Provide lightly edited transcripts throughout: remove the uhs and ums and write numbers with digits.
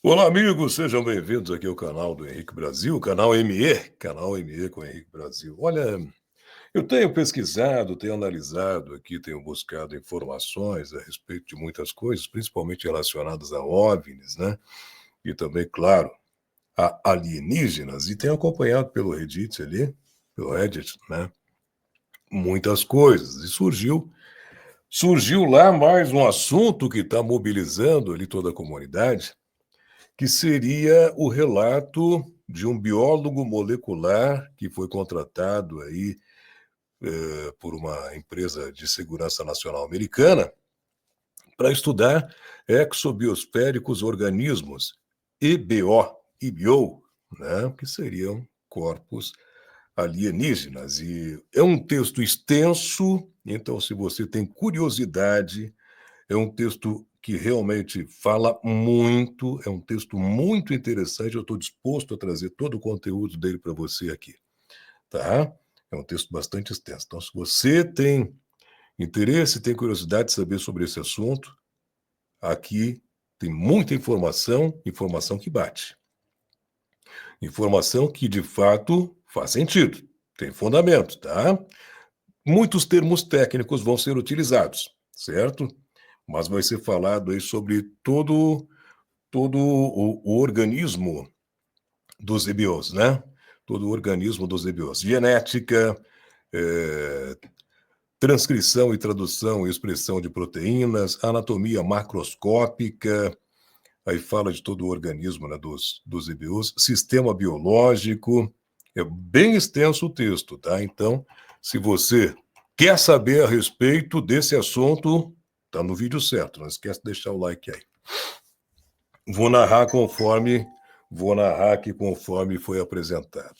Olá, amigos, sejam bem-vindos aqui ao canal do Henrique Brasil, canal ME com Henrique Brasil. Olha, eu tenho pesquisado, tenho analisado aqui, tenho buscado informações a respeito de muitas coisas, principalmente relacionadas a OVNIs, né? E também, claro, a alienígenas, e tenho acompanhado pelo Reddit ali, pelo Reddit, né? Muitas coisas. E surgiu lá mais um assunto que está mobilizando ali toda a comunidade, que seria o relato de um biólogo molecular que foi contratado aí por uma empresa de segurança nacional americana para estudar exobiosféricos organismos, EBO, né, que seriam corpos alienígenas. E é um texto extenso, então se você tem curiosidade, é um texto que realmente fala muito, é um texto muito interessante. Eu estou disposto a trazer todo o conteúdo dele para você aqui, tá? É um texto bastante extenso. Então, se você tem interesse, tem curiosidade de saber sobre esse assunto, aqui tem muita informação, informação que bate. Informação que, de fato, faz sentido, tem fundamento, tá? Muitos termos técnicos vão ser utilizados, certo? Mas vai ser falado aí sobre todo o organismo dos EBOs, né? Todo o organismo dos EBOs. Genética, transcrição e tradução e expressão de proteínas, anatomia macroscópica, aí fala de todo o organismo, né, dos EBOs, sistema biológico. É bem extenso o texto, tá? Então, se você quer saber a respeito desse assunto, tá no vídeo certo. Não esquece de deixar o like aí. Vou narrar aqui conforme foi apresentado.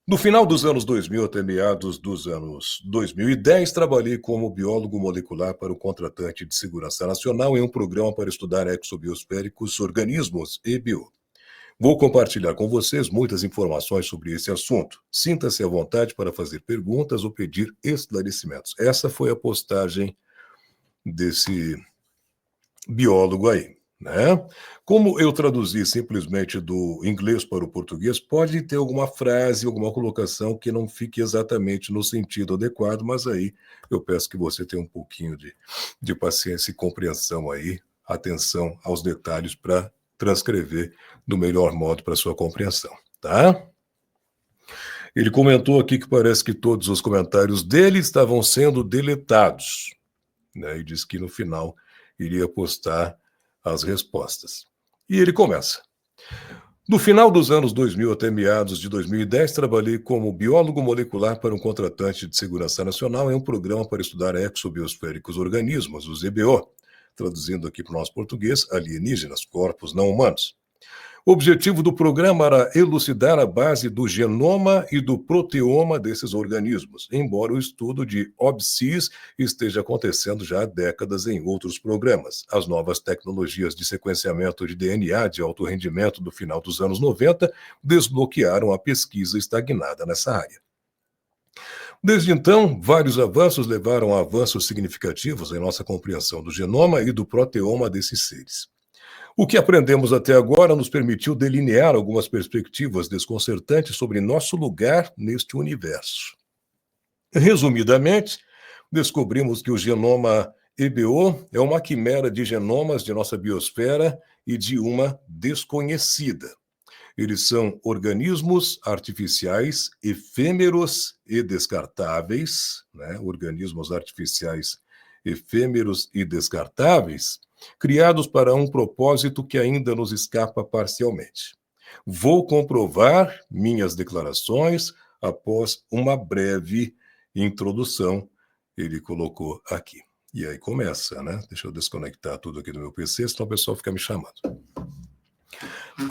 No final dos anos 2000 até meados dos anos 2010, trabalhei como biólogo molecular para o contratante de segurança nacional em um programa para estudar exobiosféricos organismos, EBO. Vou compartilhar com vocês muitas informações sobre esse assunto. Sinta-se à vontade para fazer perguntas ou pedir esclarecimentos. Essa foi a postagem desse biólogo aí, né? Como eu traduzi simplesmente do inglês para o português, pode ter alguma frase, alguma colocação que não fique exatamente no sentido adequado, mas aí eu peço que você tenha um pouquinho de paciência e compreensão aí, atenção aos detalhes para transcrever do melhor modo para sua compreensão, tá? Ele comentou aqui que parece que todos os comentários dele estavam sendo deletados, né? E diz que no final iria postar as respostas. E ele começa. No final dos anos 2000 até meados de 2010, trabalhei como biólogo molecular para um contratante de segurança nacional em um programa para estudar exobiosféricos organismos, os EBO, traduzindo aqui para o nosso português, alienígenas, corpos não humanos. O objetivo do programa era elucidar a base do genoma e do proteoma desses organismos, embora o estudo de OBSIS esteja acontecendo já há décadas em outros programas. As novas tecnologias de sequenciamento de DNA de alto rendimento do final dos anos 90 desbloquearam a pesquisa estagnada nessa área. Desde então, vários avanços levaram a avanços significativos em nossa compreensão do genoma e do proteoma desses seres. O que aprendemos até agora nos permitiu delinear algumas perspectivas desconcertantes sobre nosso lugar neste universo. Resumidamente, descobrimos que o genoma EBO é uma quimera de genomas de nossa biosfera e de uma desconhecida. Eles são organismos artificiais efêmeros e descartáveis, né? Organismos artificiais efêmeros e descartáveis, criados para um propósito que ainda nos escapa parcialmente. Vou comprovar minhas declarações após uma breve introdução, ele colocou aqui. E aí começa, né? Deixa eu desconectar tudo aqui do meu PC, senão o pessoal fica me chamando.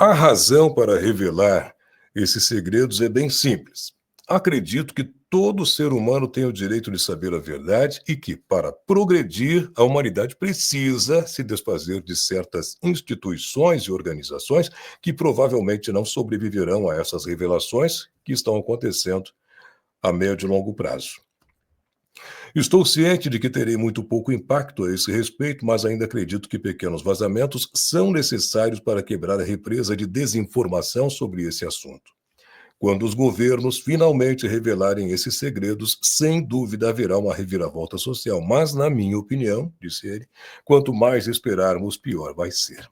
A razão para revelar esses segredos é bem simples. Acredito que todo ser humano tem o direito de saber a verdade e que, para progredir, a humanidade precisa se desfazer de certas instituições e organizações que provavelmente não sobreviverão a essas revelações que estão acontecendo a médio e longo prazo. Estou ciente de que terei muito pouco impacto a esse respeito, mas ainda acredito que pequenos vazamentos são necessários para quebrar a represa de desinformação sobre esse assunto. Quando os governos finalmente revelarem esses segredos, sem dúvida haverá uma reviravolta social. Mas, na minha opinião, disse ele, quanto mais esperarmos, pior vai ser.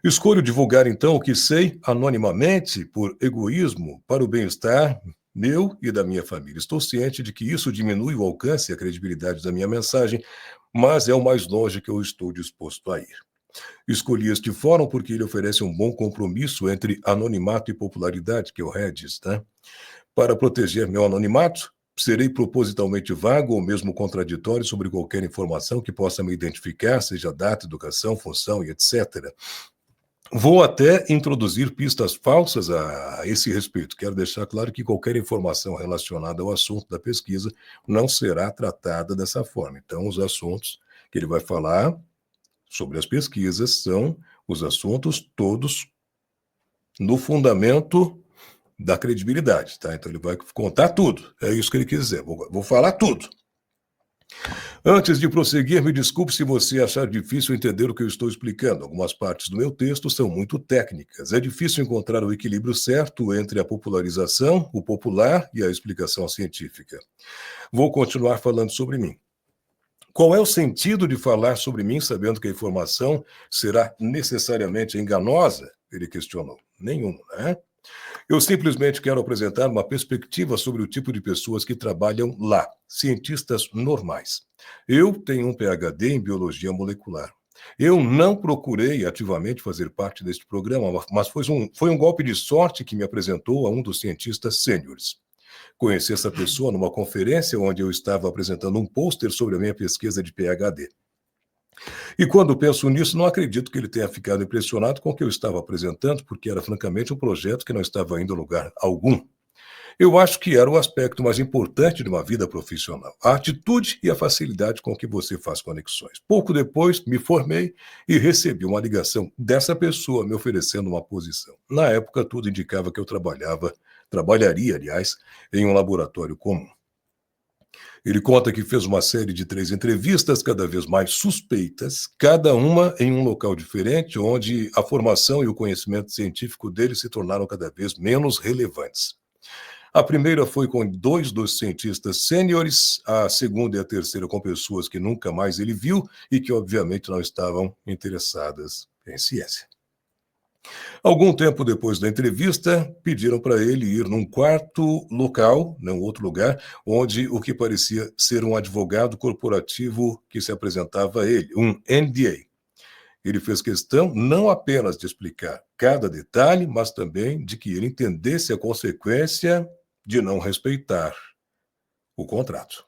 Escolho divulgar então o que sei anonimamente, por egoísmo, para o bem-estar meu e da minha família. Estou ciente de que isso diminui o alcance e a credibilidade da minha mensagem, mas é o mais longe que eu estou disposto a ir. Escolhi este fórum porque ele oferece um bom compromisso entre anonimato e popularidade, que é o Redis, né? Para proteger meu anonimato, serei propositalmente vago ou mesmo contraditório sobre qualquer informação que possa me identificar, seja data, educação, função e etc. Vou até introduzir pistas falsas a esse respeito. Quero deixar claro que qualquer informação relacionada ao assunto da pesquisa não será tratada dessa forma. Então, os assuntos que ele vai falar sobre as pesquisas são os assuntos todos no fundamento da credibilidade, tá? Então, ele vai contar tudo. É isso que ele quis dizer. Vou falar tudo. Antes de prosseguir, me desculpe se você achar difícil entender o que eu estou explicando. Algumas partes do meu texto são muito técnicas. É difícil encontrar o equilíbrio certo entre a popularização, o popular e a explicação científica. Vou continuar falando sobre mim. Qual é o sentido de falar sobre mim sabendo que a informação será necessariamente enganosa? Ele questionou. Nenhum, né? Eu simplesmente quero apresentar uma perspectiva sobre o tipo de pessoas que trabalham lá, cientistas normais. Eu tenho um PhD em biologia molecular. Eu não procurei ativamente fazer parte deste programa, mas foi um golpe de sorte que me apresentou a um dos cientistas sêniores. Conheci essa pessoa numa conferência onde eu estava apresentando um pôster sobre a minha pesquisa de PhD. E quando penso nisso, não acredito que ele tenha ficado impressionado com o que eu estava apresentando, porque era francamente um projeto que não estava indo a lugar algum. Eu acho que era o aspecto mais importante de uma vida profissional, a atitude e a facilidade com que você faz conexões. Pouco depois, me formei e recebi uma ligação dessa pessoa me oferecendo uma posição. Na época, tudo indicava que eu trabalharia, aliás, em um laboratório comum. Ele conta que fez uma série de 3 entrevistas, cada vez mais suspeitas, cada uma em um local diferente, onde a formação e o conhecimento científico dele se tornaram cada vez menos relevantes. A primeira foi com 2 dos cientistas sêniores, a segunda e a terceira com pessoas que nunca mais ele viu e que, obviamente, não estavam interessadas em ciência. Algum tempo depois da entrevista, pediram para ele ir num quarto local, num outro lugar, onde o que parecia ser um advogado corporativo que se apresentava a ele, um NDA. Ele fez questão não apenas de explicar cada detalhe, mas também de que ele entendesse a consequência de não respeitar o contrato.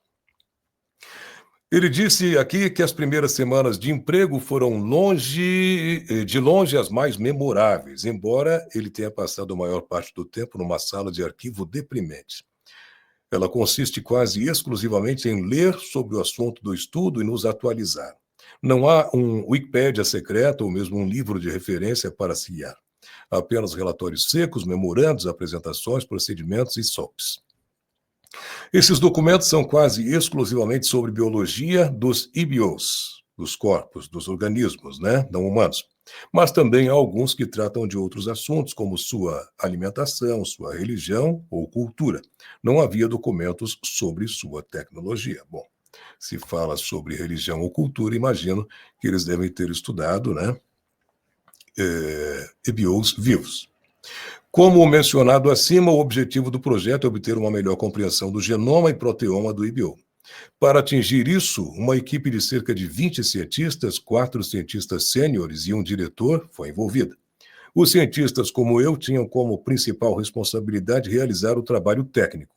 Ele disse aqui que as primeiras semanas de emprego foram de longe as mais memoráveis, embora ele tenha passado a maior parte do tempo numa sala de arquivo deprimente. Ela consiste quase exclusivamente em ler sobre o assunto do estudo e nos atualizar. Não há um Wikipédia secreto ou mesmo um livro de referência para se guiar. Há apenas relatórios secos, memorandos, apresentações, procedimentos e SOPs. Esses documentos são quase exclusivamente sobre biologia dos EBOs, dos corpos, dos organismos, né, não humanos. Mas também há alguns que tratam de outros assuntos, como sua alimentação, sua religião ou cultura. Não havia documentos sobre sua tecnologia. Bom, se fala sobre religião ou cultura, imagino que eles devem ter estudado, né, EBOs vivos. Como mencionado acima, o objetivo do projeto é obter uma melhor compreensão do genoma e proteoma do EBO. Para atingir isso, uma equipe de cerca de 20 cientistas, 4 cientistas sêniores e um diretor foi envolvida. Os cientistas, como eu, tinham como principal responsabilidade realizar o trabalho técnico.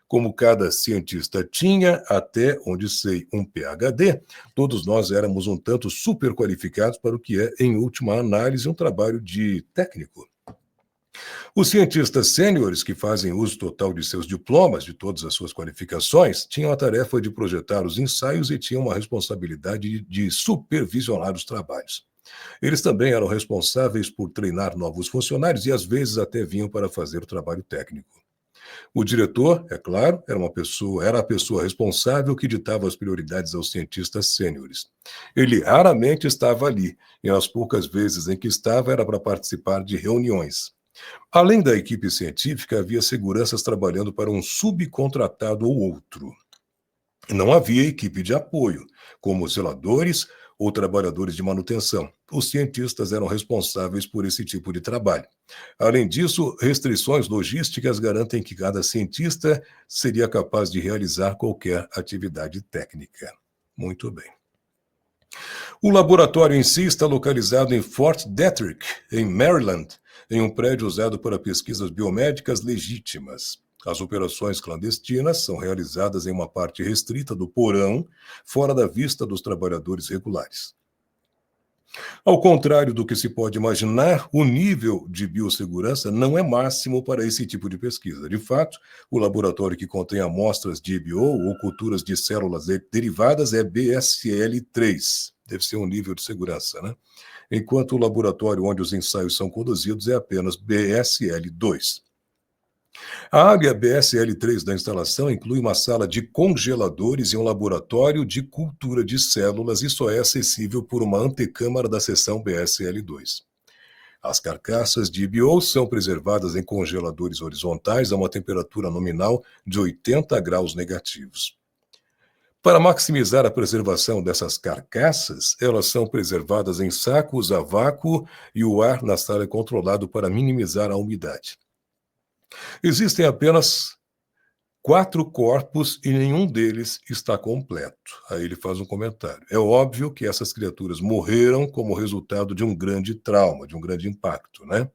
Como cada cientista tinha, até onde sei, um PhD, todos nós éramos um tanto super qualificados para o que é, em última análise, um trabalho de técnico. Os cientistas sêniores, que fazem uso total de seus diplomas, de todas as suas qualificações, tinham a tarefa de projetar os ensaios e tinham uma responsabilidade de supervisionar os trabalhos. Eles também eram responsáveis por treinar novos funcionários e às vezes até vinham para fazer o trabalho técnico. O diretor, é claro, era a pessoa responsável que ditava as prioridades aos cientistas sêniores. Ele raramente estava ali, e as poucas vezes em que estava era para participar de reuniões. Além da equipe científica, havia seguranças trabalhando para um subcontratado ou outro. Não havia equipe de apoio, como zeladores ou trabalhadores de manutenção. Os cientistas eram responsáveis por esse tipo de trabalho. Além disso, restrições logísticas garantem que cada cientista seria capaz de realizar qualquer atividade técnica. Muito bem. O laboratório em si está localizado em Fort Detrick, em Maryland, em um prédio usado para pesquisas biomédicas legítimas. As operações clandestinas são realizadas em uma parte restrita do porão, fora da vista dos trabalhadores regulares. Ao contrário do que se pode imaginar, o nível de biossegurança não é máximo para esse tipo de pesquisa. De fato, o laboratório que contém amostras de EBO ou culturas de células derivadas é BSL-3. Deve ser um nível de segurança, né? Enquanto o laboratório onde os ensaios são conduzidos é apenas BSL-2. A área BSL-3 da instalação inclui uma sala de congeladores e um laboratório de cultura de células e só é acessível por uma antecâmara da seção BSL-2. As carcaças de IBO são preservadas em congeladores horizontais a uma temperatura nominal de 80 graus negativos. Para maximizar a preservação dessas carcaças, elas são preservadas em sacos a vácuo e o ar na sala é controlado para minimizar a umidade. Existem apenas 4 corpos e nenhum deles está completo. Aí ele faz um comentário. É óbvio que essas criaturas morreram como resultado de um grande trauma, de um grande impacto, né?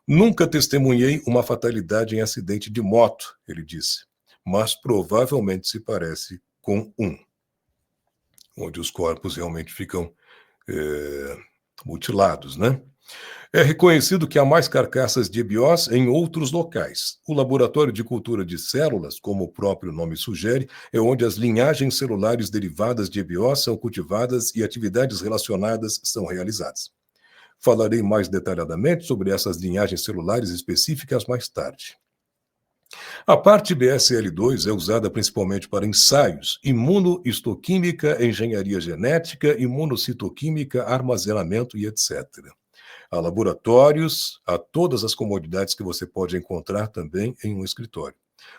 Nunca testemunhei uma fatalidade em acidente de moto, ele disse, mas provavelmente se parece com um, onde os corpos realmente ficam mutilados, né? É reconhecido que há mais carcaças de EBOs em outros locais. O laboratório de cultura de células, como o próprio nome sugere, é onde as linhagens celulares derivadas de EBOs são cultivadas e atividades relacionadas são realizadas. Falarei mais detalhadamente sobre essas linhagens celulares específicas mais tarde. A parte BSL-2 é usada principalmente para ensaios, imunohistoquímica, engenharia genética, imunocitoquímica, armazenamento e etc. Há laboratórios, há todas as comodidades que você pode encontrar também em um escritório.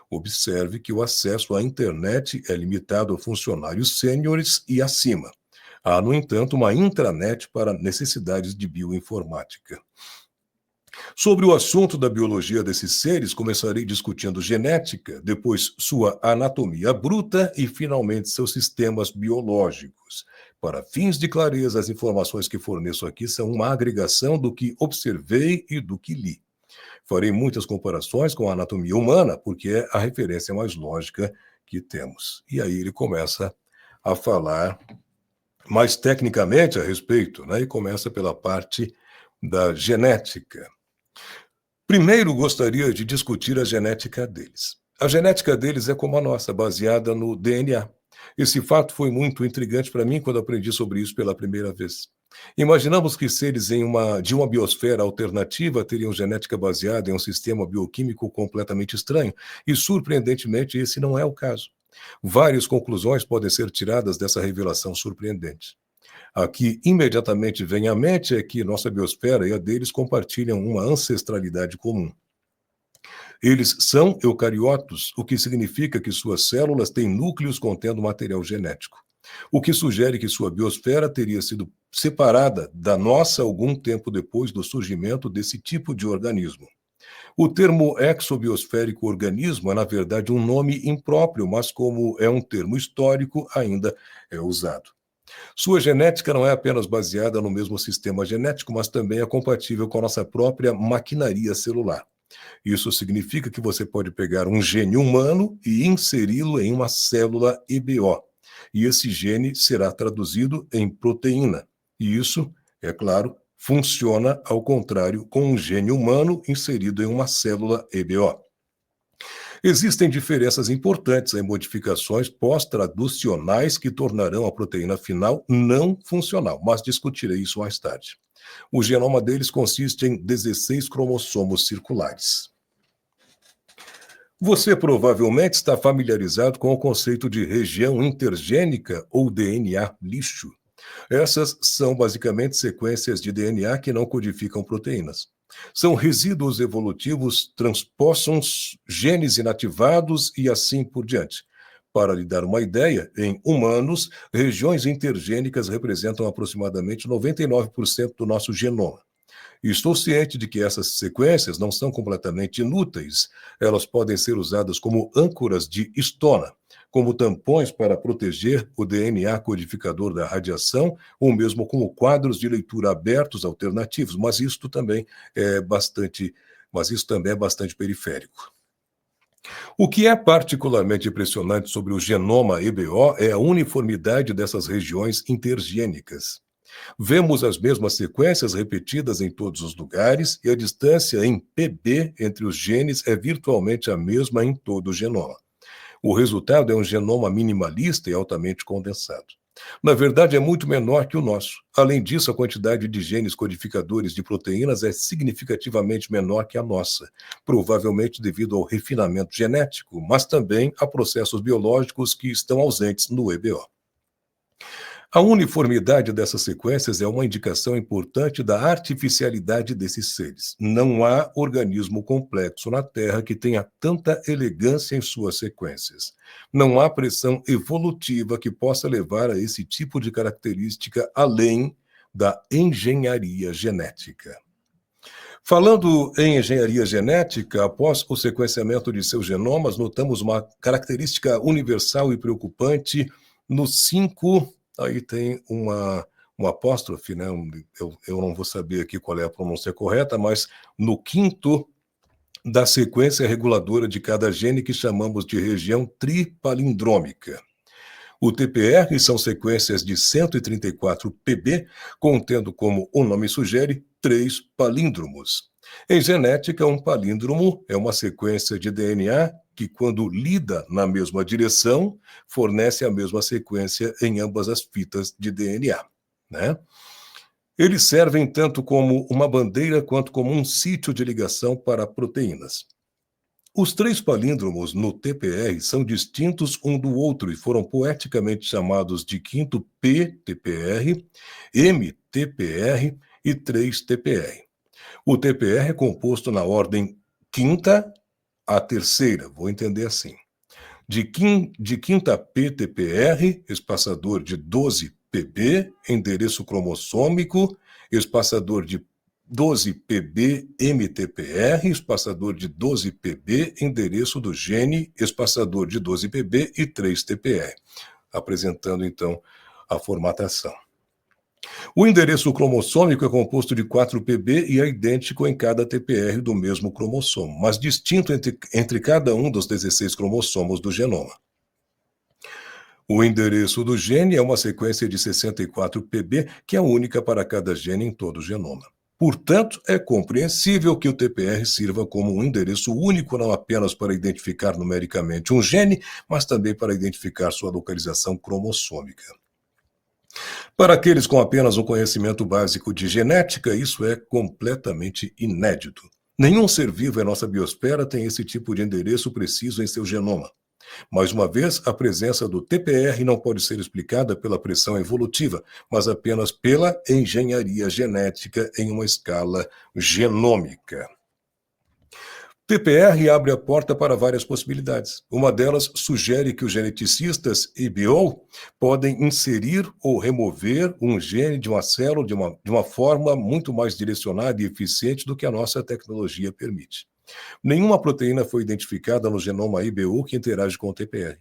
Observe que o acesso à internet é limitado a funcionários sêniores e acima. Há, no entanto, uma intranet para necessidades de bioinformática. Sobre o assunto da biologia desses seres, começarei discutindo genética, depois sua anatomia bruta e, finalmente, seus sistemas biológicos. Para fins de clareza, as informações que forneço aqui são uma agregação do que observei e do que li. Farei muitas comparações com a anatomia humana, porque é a referência mais lógica que temos. E aí ele começa a falar mais tecnicamente a respeito, né? E começa pela parte da genética. Primeiro, gostaria de discutir a genética deles. A genética deles é como a nossa, baseada no DNA. Esse fato foi muito intrigante para mim quando aprendi sobre isso pela primeira vez. Imaginamos que seres de uma biosfera alternativa teriam genética baseada em um sistema bioquímico completamente estranho, e surpreendentemente esse não é o caso. Várias conclusões podem ser tiradas dessa revelação surpreendente. A que imediatamente vem à mente é que nossa biosfera e a deles compartilham uma ancestralidade comum. Eles são eucariotos, o que significa que suas células têm núcleos contendo material genético, o que sugere que sua biosfera teria sido separada da nossa algum tempo depois do surgimento desse tipo de organismo. O termo exobiosférico organismo é, na verdade, um nome impróprio, mas como é um termo histórico, ainda é usado. Sua genética não é apenas baseada no mesmo sistema genético, mas também é compatível com a nossa própria maquinaria celular. Isso significa que você pode pegar um gene humano e inseri-lo em uma célula EBO. E esse gene será traduzido em proteína. E isso, é claro, funciona ao contrário com um gene humano inserido em uma célula EBO. Existem diferenças importantes em modificações pós-traducionais que tornarão a proteína final não funcional, mas discutirei isso mais tarde. O genoma deles consiste em 16 cromossomos circulares. Você provavelmente está familiarizado com o conceito de região intergênica ou DNA lixo. Essas são basicamente sequências de DNA que não codificam proteínas. São resíduos evolutivos transpósons, genes inativados e assim por diante. Para lhe dar uma ideia, em humanos, regiões intergênicas representam aproximadamente 99% do nosso genoma. E estou ciente de que essas sequências não são completamente inúteis. Elas podem ser usadas como âncoras de histona, como tampões para proteger o DNA codificador da radiação, ou mesmo como quadros de leitura abertos alternativos, mas isso também é bastante periférico. O que é particularmente impressionante sobre o genoma EBO é a uniformidade dessas regiões intergênicas. Vemos as mesmas sequências repetidas em todos os lugares e a distância em PB entre os genes é virtualmente a mesma em todo o genoma. O resultado é um genoma minimalista e altamente condensado. Na verdade, é muito menor que o nosso. Além disso, a quantidade de genes codificadores de proteínas é significativamente menor que a nossa, provavelmente devido ao refinamento genético, mas também a processos biológicos que estão ausentes no EBO. A uniformidade dessas sequências é uma indicação importante da artificialidade desses seres. Não há organismo complexo na Terra que tenha tanta elegância em suas sequências. Não há pressão evolutiva que possa levar a esse tipo de característica além da engenharia genética. Falando em engenharia genética, após o sequenciamento de seus genomas, notamos uma característica universal e preocupante nos 5. Aí tem uma apóstrofe, né? Eu não vou saber aqui qual é a pronúncia correta, mas no 5º da sequência reguladora de cada gene que chamamos de região tripalindrômica. O TPR são sequências de 134 PB, contendo, como o nome sugere, 3 palíndromos. Em genética, um palíndromo é uma sequência de DNA que, quando lida na mesma direção, fornece a mesma sequência em ambas as fitas de DNA, né? Eles servem tanto como uma bandeira quanto como um sítio de ligação para proteínas. Os 3 palíndromos no TPR são distintos um do outro e foram poeticamente chamados de 5º PTPR, MTPR e 3TPR. O TPR é composto na ordem quinta a terceira, vou entender assim. De quinta PTPR, espaçador de 12 PB, endereço cromossômico, espaçador de 12 PB MTPR, espaçador de 12 PB, endereço do gene, espaçador de 12 PB e 3 TPR, apresentando então a formatação. O endereço cromossômico é composto de 4 PB e é idêntico em cada TPR do mesmo cromossomo, mas distinto entre cada um dos 16 cromossomos do genoma. O endereço do gene é uma sequência de 64 PB, que é única para cada gene em todo o genoma. Portanto, é compreensível que o TPR sirva como um endereço único não apenas para identificar numericamente um gene, mas também para identificar sua localização cromossômica. Para aqueles com apenas um conhecimento básico de genética, isso é completamente inédito. Nenhum ser vivo em nossa biosfera tem esse tipo de endereço preciso em seu genoma. Mais uma vez, a presença do TPR não pode ser explicada pela pressão evolutiva, mas apenas pela engenharia genética em uma escala genômica. TPR abre a porta para várias possibilidades. Uma delas sugere que os geneticistas EBO podem inserir ou remover um gene de uma célula de uma forma muito mais direcionada e eficiente do que a nossa tecnologia permite. Nenhuma proteína foi identificada no genoma EBO que interage com o TPR.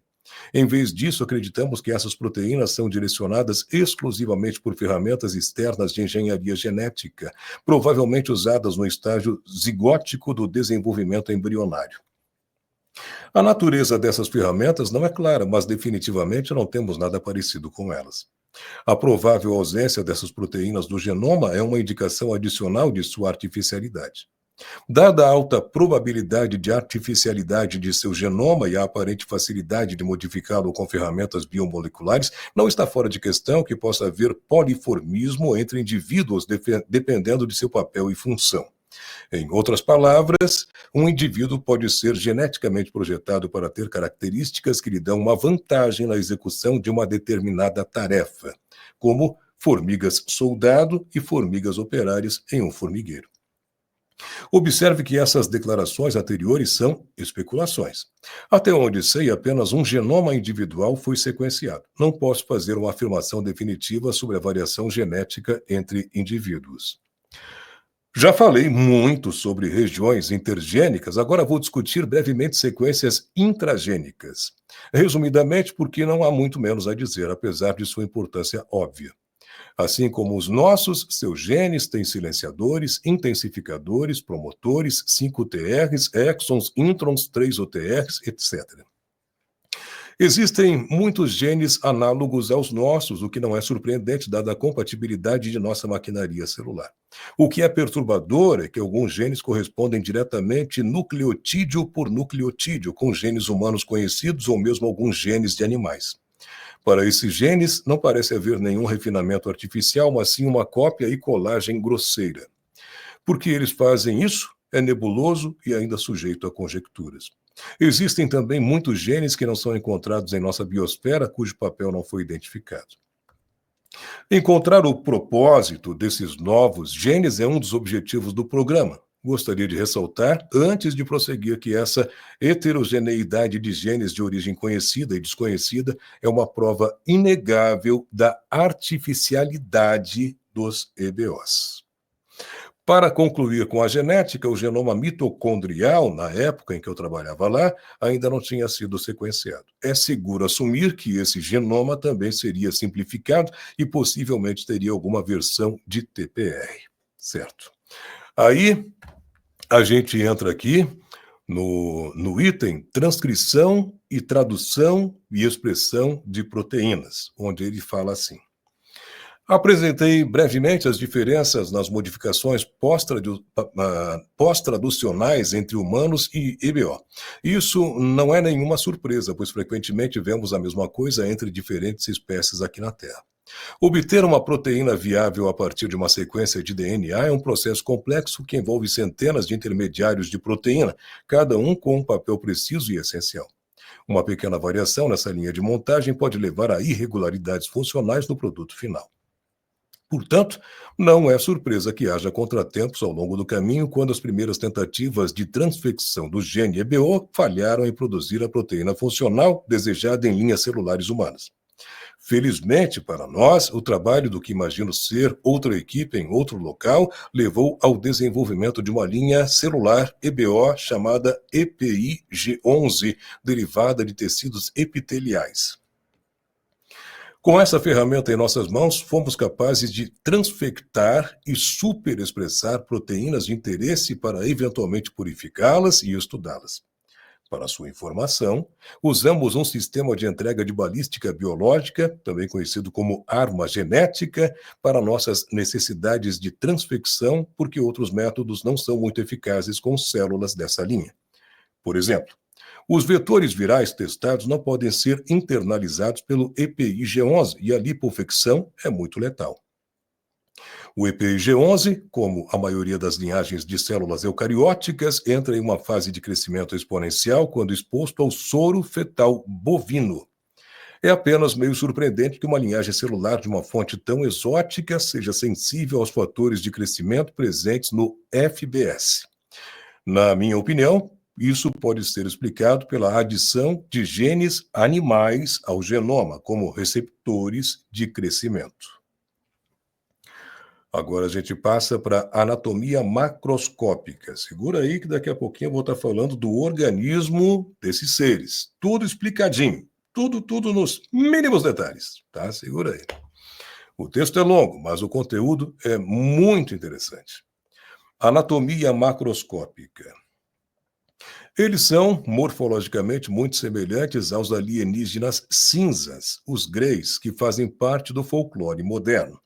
Em vez disso, acreditamos que essas proteínas são direcionadas exclusivamente por ferramentas externas de engenharia genética, provavelmente usadas no estágio zigótico do desenvolvimento embrionário. A natureza dessas ferramentas não é clara, mas definitivamente não temos nada parecido com elas. A provável ausência dessas proteínas do genoma é uma indicação adicional de sua artificialidade. Dada a alta probabilidade de artificialidade de seu genoma e a aparente facilidade de modificá-lo com ferramentas biomoleculares, não está fora de questão que possa haver poliformismo entre indivíduos dependendo de seu papel e função. Em outras palavras, um indivíduo pode ser geneticamente projetado para ter características que lhe dão uma vantagem na execução de uma determinada tarefa, como formigas soldado e formigas operárias em um formigueiro. Observe que essas declarações anteriores são especulações. Até onde sei, apenas um genoma individual foi sequenciado. Não posso fazer uma afirmação definitiva sobre a variação genética entre indivíduos. Já falei muito sobre regiões intergênicas, agora vou discutir brevemente sequências intragênicas. Resumidamente, porque não há muito menos a dizer, apesar de sua importância óbvia. Assim como os nossos, seus genes têm silenciadores, intensificadores, promotores, 5-TRs, exons, introns, 3-OTRs, etc. Existem muitos genes análogos aos nossos, o que não é surpreendente, dada a compatibilidade de nossa maquinaria celular. O que é perturbador é que alguns genes correspondem diretamente nucleotídeo por nucleotídeo com genes humanos conhecidos ou mesmo alguns genes de animais. Para esses genes, não parece haver nenhum refinamento artificial, mas sim uma cópia e colagem grosseira. Por que eles fazem isso? É nebuloso e ainda sujeito a conjecturas. Existem também muitos genes que não são encontrados em nossa biosfera, cujo papel não foi identificado. Encontrar o propósito desses novos genes é um dos objetivos do programa. Gostaria de ressaltar, antes de prosseguir, que essa heterogeneidade de genes de origem conhecida e desconhecida é uma prova inegável da artificialidade dos EBOs. Para concluir com a genética, o genoma mitocondrial, na época em que eu trabalhava lá, ainda não tinha sido sequenciado. É seguro assumir que esse genoma também seria simplificado e possivelmente teria alguma versão de TPR, certo? Aí, a gente entra aqui no item transcrição e tradução e expressão de proteínas, onde ele fala assim. Apresentei brevemente as diferenças nas modificações pós-traducionais entre humanos e EBO. Isso não é nenhuma surpresa, pois frequentemente vemos a mesma coisa entre diferentes espécies aqui na Terra. Obter uma proteína viável a partir de uma sequência de DNA é um processo complexo que envolve centenas de intermediários de proteína, cada um com um papel preciso e essencial. Uma pequena variação nessa linha de montagem pode levar a irregularidades funcionais no produto final. Portanto, não é surpresa que haja contratempos ao longo do caminho quando as primeiras tentativas de transfecção do gene EBO falharam em produzir a proteína funcional desejada em linhas celulares humanas. Felizmente para nós, o trabalho do que imagino ser outra equipe em outro local levou ao desenvolvimento de uma linha celular EBO chamada EPI-G11, derivada de tecidos epiteliais. Com essa ferramenta em nossas mãos, fomos capazes de transfectar e superexpressar proteínas de interesse para eventualmente purificá-las e estudá-las. Para sua informação, usamos um sistema de entrega de balística biológica, também conhecido como arma genética, para nossas necessidades de transfecção, porque outros métodos não são muito eficazes com células dessa linha. Por exemplo, os vetores virais testados não podem ser internalizados pelo EPI-G11 e a lipofecção é muito letal. O EPI-G11, como a maioria das linhagens de células eucarióticas, entra em uma fase de crescimento exponencial quando exposto ao soro fetal bovino. É apenas meio surpreendente que uma linhagem celular de uma fonte tão exótica seja sensível aos fatores de crescimento presentes no FBS. Na minha opinião, isso pode ser explicado pela adição de genes animais ao genoma, como receptores de crescimento. Agora a gente passa para anatomia macroscópica. Segura aí que daqui a pouquinho eu vou estar falando do organismo desses seres. Tudo explicadinho. Tudo nos mínimos detalhes. Tá? Segura aí. O texto é longo, mas o conteúdo é muito interessante. Anatomia macroscópica. Eles são morfologicamente muito semelhantes aos alienígenas cinzas, os greys, que fazem parte do folclore moderno.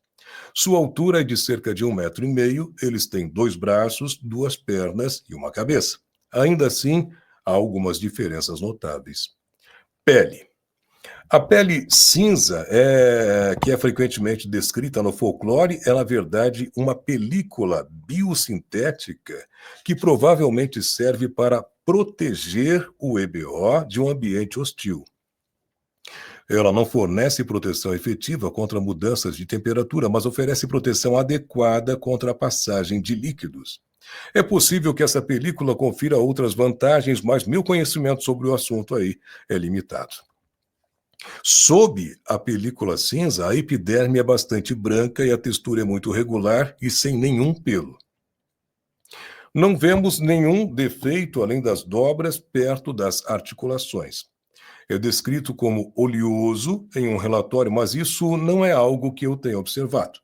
Sua altura é de cerca de 1,5 m, eles têm 2 braços, 2 pernas e uma cabeça. Ainda assim, há algumas diferenças notáveis. Pele. A pele cinza, que é frequentemente descrita no folclore, é, na verdade, uma película biosintética que provavelmente serve para proteger o EBO de um ambiente hostil. Ela não fornece proteção efetiva contra mudanças de temperatura, mas oferece proteção adequada contra a passagem de líquidos. É possível que essa película confira outras vantagens, mas meu conhecimento sobre o assunto aí é limitado. Sob a película cinza, a epiderme é bastante branca e a textura é muito regular e sem nenhum pelo. Não vemos nenhum defeito além das dobras perto das articulações. É descrito como oleoso em um relatório, mas isso não é algo que eu tenha observado.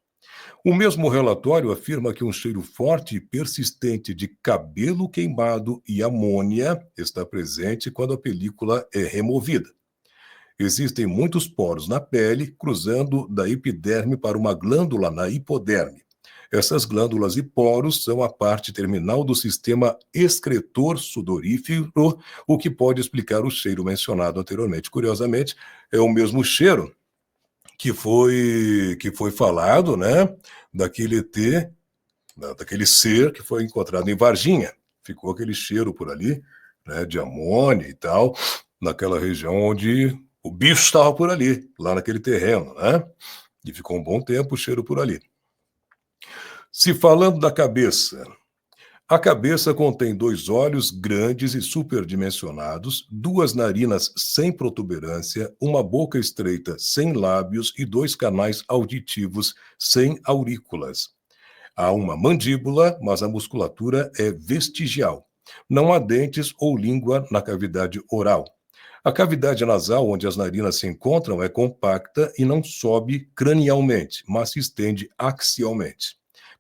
O mesmo relatório afirma que um cheiro forte e persistente de cabelo queimado e amônia está presente quando a película é removida. Existem muitos poros na pele, cruzando da epiderme para uma glândula na hipoderme. Essas glândulas e poros são a parte terminal do sistema excretor sudorífero, o que pode explicar o cheiro mencionado anteriormente. Curiosamente, é o mesmo cheiro que foi falado, né, daquele ET, daquele ser que foi encontrado em Varginha. Ficou aquele cheiro por ali, né, de amônia e tal, naquela região onde o bicho estava por ali, lá naquele terreno, né? E ficou um bom tempo o cheiro por ali. Se falando da cabeça, a cabeça contém 2 olhos grandes e superdimensionados, 2 narinas sem protuberância, uma boca estreita sem lábios e 2 canais auditivos sem aurículas. Há uma mandíbula, mas a musculatura é vestigial. Não há dentes ou língua na cavidade oral. A cavidade nasal, onde as narinas se encontram, é compacta e não sobe cranialmente, mas se estende axialmente.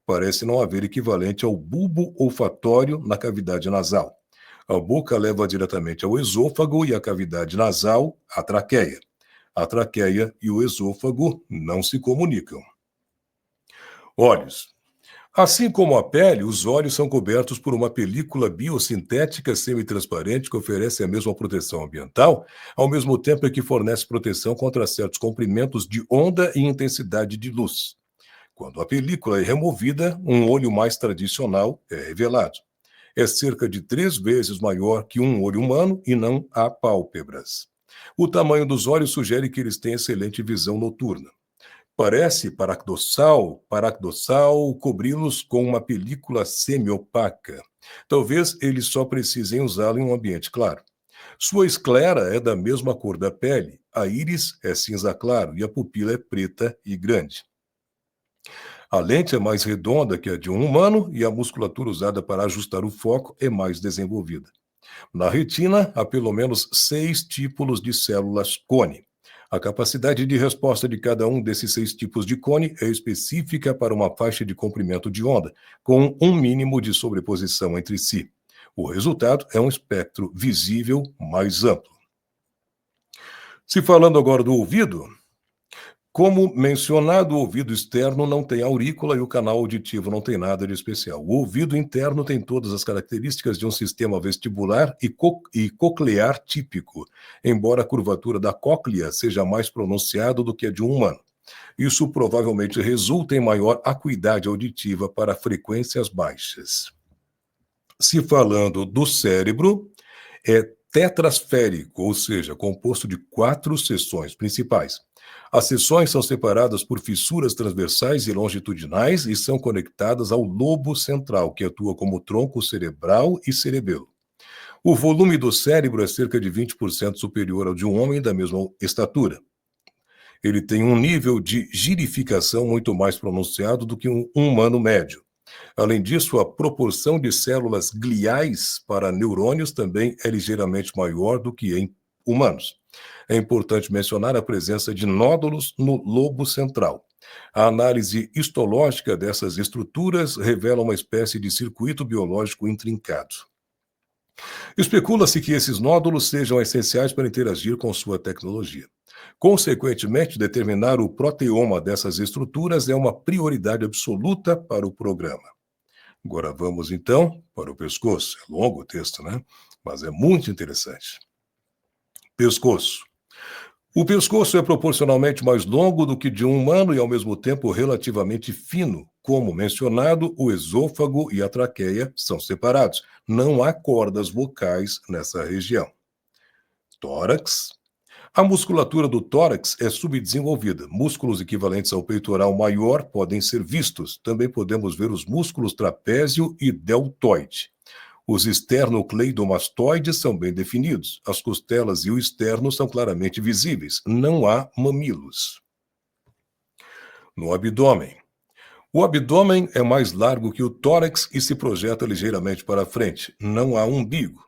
Parece não haver equivalente ao bulbo olfatório na cavidade nasal. A boca leva diretamente ao esôfago e a cavidade nasal à traqueia. A traqueia e o esôfago não se comunicam. Olhos. Assim como a pele, os olhos são cobertos por uma película biosintética semitransparente que oferece a mesma proteção ambiental, ao mesmo tempo que fornece proteção contra certos comprimentos de onda e intensidade de luz. Quando a película é removida, um olho mais tradicional é revelado. É cerca de 3 vezes maior que um olho humano e não há pálpebras. O tamanho dos olhos sugere que eles têm excelente visão noturna. Parece paradoxal cobri-los com uma película semi-opaca. Talvez eles só precisem usá-la em um ambiente claro. Sua esclera é da mesma cor da pele, a íris é cinza claro e a pupila é preta e grande. A lente é mais redonda que a de um humano e a musculatura usada para ajustar o foco é mais desenvolvida. Na retina, há pelo menos 6 tipos de células cone. A capacidade de resposta de cada um desses 6 tipos de cone é específica para uma faixa de comprimento de onda, com um mínimo de sobreposição entre si. O resultado é um espectro visível mais amplo. Se falando agora do ouvido, como mencionado, o ouvido externo não tem aurícula e o canal auditivo não tem nada de especial. O ouvido interno tem todas as características de um sistema vestibular e coclear típico, embora a curvatura da cóclea seja mais pronunciada do que a de um humano. Isso provavelmente resulta em maior acuidade auditiva para frequências baixas. Se falando do cérebro, é tetrasférico, ou seja, composto de 4 seções principais. As seções são separadas por fissuras transversais e longitudinais e são conectadas ao lobo central, que atua como tronco cerebral e cerebelo. O volume do cérebro é cerca de 20% superior ao de um homem da mesma estatura. Ele tem um nível de girificação muito mais pronunciado do que um humano médio. Além disso, a proporção de células gliais para neurônios também é ligeiramente maior do que em humanos. É importante mencionar a presença de nódulos no lobo central. A análise histológica dessas estruturas revela uma espécie de circuito biológico intrincado. Especula-se que esses nódulos sejam essenciais para interagir com sua tecnologia. Consequentemente, determinar o proteoma dessas estruturas é uma prioridade absoluta para o programa. Agora vamos, então, para o pescoço. É longo o texto, né? Mas é muito interessante. Pescoço. O pescoço é proporcionalmente mais longo do que de um humano e, ao mesmo tempo, relativamente fino. Como mencionado, o esôfago e a traqueia são separados. Não há cordas vocais nessa região. Tórax. A musculatura do tórax é subdesenvolvida. Músculos equivalentes ao peitoral maior podem ser vistos. Também podemos ver os músculos trapézio e deltoide. Os esternocleidomastoides são bem definidos. As costelas e o externo são claramente visíveis. Não há mamilos. No abdômen. O abdômen é mais largo que o tórax e se projeta ligeiramente para frente. Não há umbigo.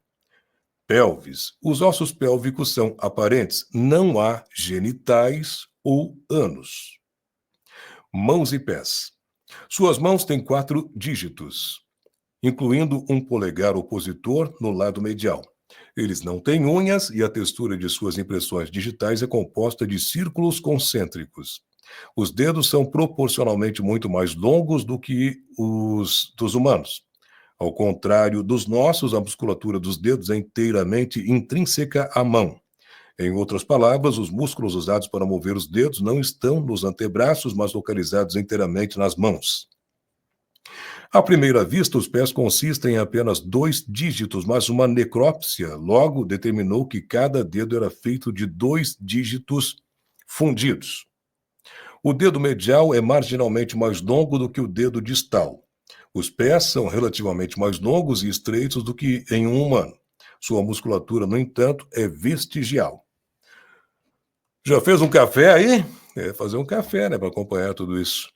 Pelvis. Os ossos pélvicos são aparentes. Não há genitais ou ânus. Mãos e pés. Suas mãos têm 4 dígitos, incluindo um polegar opositor no lado medial. Eles não têm unhas e a textura de suas impressões digitais é composta de círculos concêntricos. Os dedos são proporcionalmente muito mais longos do que os dos humanos. Ao contrário dos nossos, a musculatura dos dedos é inteiramente intrínseca à mão. Em outras palavras, os músculos usados para mover os dedos não estão nos antebraços, mas localizados inteiramente nas mãos. À primeira vista, os pés consistem em apenas 2 dígitos, mas uma necrópsia logo determinou que cada dedo era feito de 2 dígitos fundidos. O dedo medial é marginalmente mais longo do que o dedo distal. Os pés são relativamente mais longos e estreitos do que em um humano. Sua musculatura, no entanto, é vestigial. Já fez um café aí? Fazer um café, né, para acompanhar tudo isso.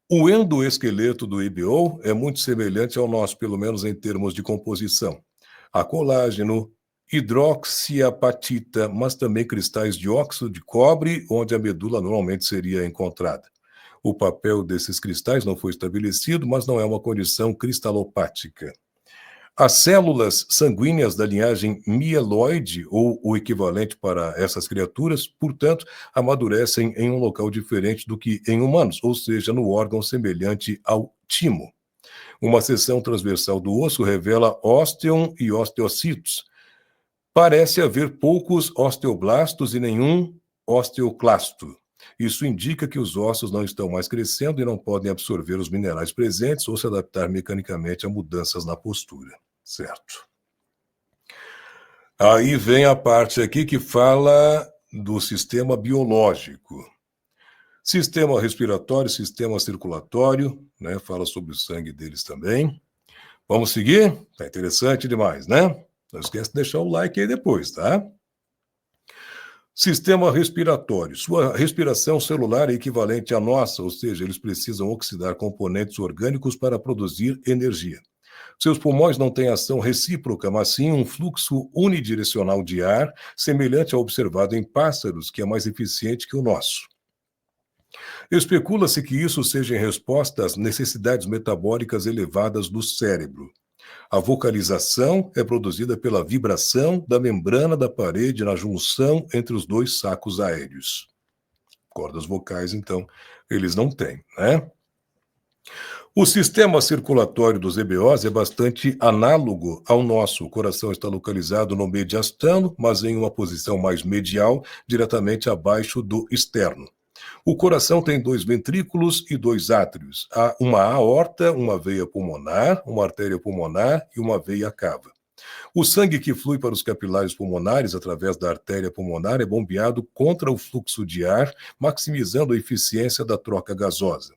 O endoesqueleto do EBO é muito semelhante ao nosso, pelo menos em termos de composição. Há colágeno, hidroxiapatita, mas também cristais de óxido de cobre, onde a medula normalmente seria encontrada. O papel desses cristais não foi estabelecido, mas não é uma condição cristalopática. As células sanguíneas da linhagem mieloide, ou o equivalente para essas criaturas, portanto, amadurecem em um local diferente do que em humanos, ou seja, no órgão semelhante ao timo. Uma seção transversal do osso revela ósteon e osteocitos. Parece haver poucos osteoblastos e nenhum osteoclasto. Isso indica que os ossos não estão mais crescendo e não podem absorver os minerais presentes ou se adaptar mecanicamente a mudanças na postura, certo? Aí vem a parte aqui que fala do sistema biológico. Sistema respiratório, sistema circulatório, né? Fala sobre o sangue deles também. Vamos seguir? Tá interessante demais, né? Não esquece de deixar o like aí depois, tá? Sistema respiratório. Sua respiração celular é equivalente à nossa, ou seja, eles precisam oxidar componentes orgânicos para produzir energia. Seus pulmões não têm ação recíproca, mas sim um fluxo unidirecional de ar, semelhante ao observado em pássaros, que é mais eficiente que o nosso. Especula-se que isso seja em resposta às necessidades metabólicas elevadas do cérebro. A vocalização é produzida pela vibração da membrana da parede na junção entre os 2 sacos aéreos. Cordas vocais, então, eles não têm, né? O sistema circulatório dos EBOs é bastante análogo ao nosso. O coração está localizado no mediastano, mas em uma posição mais medial, diretamente abaixo do externo. O coração tem 2 ventrículos e 2 átrios. Há uma aorta, uma veia pulmonar, uma artéria pulmonar e uma veia cava. O sangue que flui para os capilares pulmonares através da artéria pulmonar é bombeado contra o fluxo de ar, maximizando a eficiência da troca gasosa.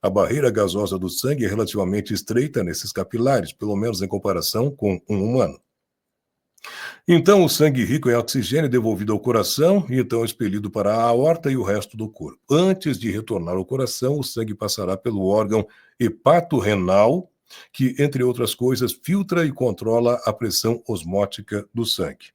A barreira gasosa do sangue é relativamente estreita nesses capilares, pelo menos em comparação com um humano. Então, o sangue rico em oxigênio é devolvido ao coração e então expelido para a aorta e o resto do corpo. Antes de retornar ao coração, o sangue passará pelo órgão hepato-renal, que, entre outras coisas, filtra e controla a pressão osmótica do sangue.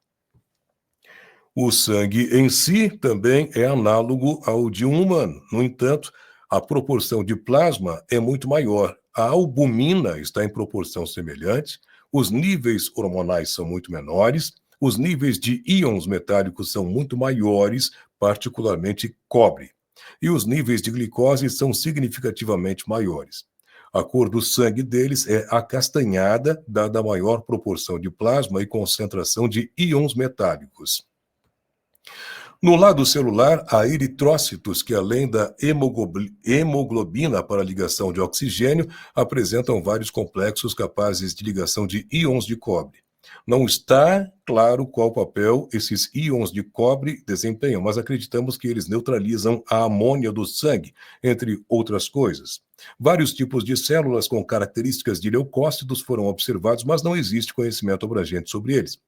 O sangue em si também é análogo ao de um humano. No entanto, a proporção de plasma é muito maior. A albumina está em proporção semelhante, os níveis hormonais são muito menores, os níveis de íons metálicos são muito maiores, particularmente cobre, e os níveis de glicose são significativamente maiores. A cor do sangue deles é acastanhada, dada a maior proporção de plasma e concentração de íons metálicos. No lado celular, há eritrócitos que, além da hemoglobina para ligação de oxigênio, apresentam vários complexos capazes de ligação de íons de cobre. Não está claro qual papel esses íons de cobre desempenham, mas acreditamos que eles neutralizam a amônia do sangue, entre outras coisas. Vários tipos de células com características de leucócitos foram observados, mas não existe conhecimento abrangente sobre eles.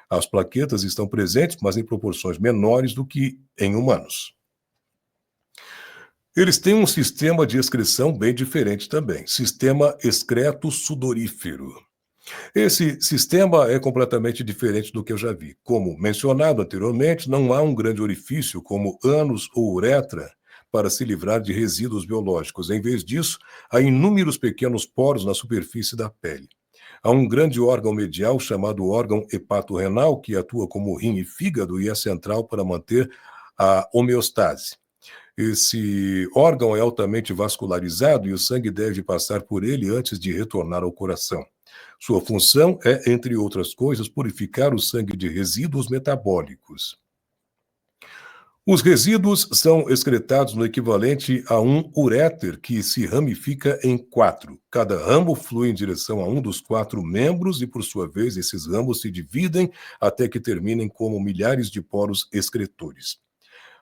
As plaquetas estão presentes, mas em proporções menores do que em humanos. Eles têm um sistema de excreção bem diferente também, sistema excreto-sudorífero. Esse sistema é completamente diferente do que eu já vi. Como mencionado anteriormente, não há um grande orifício como ânus ou uretra para se livrar de resíduos biológicos. Em vez disso, há inúmeros pequenos poros na superfície da pele. Há um grande órgão medial chamado órgão hepatorrenal, que atua como rim e fígado e é central para manter a homeostase. Esse órgão é altamente vascularizado e o sangue deve passar por ele antes de retornar ao coração. Sua função é, entre outras coisas, purificar o sangue de resíduos metabólicos. Os resíduos são excretados no equivalente a um uréter que se ramifica em 4. Cada ramo flui em direção a um dos 4 membros e, por sua vez, esses ramos se dividem até que terminem como milhares de poros excretores.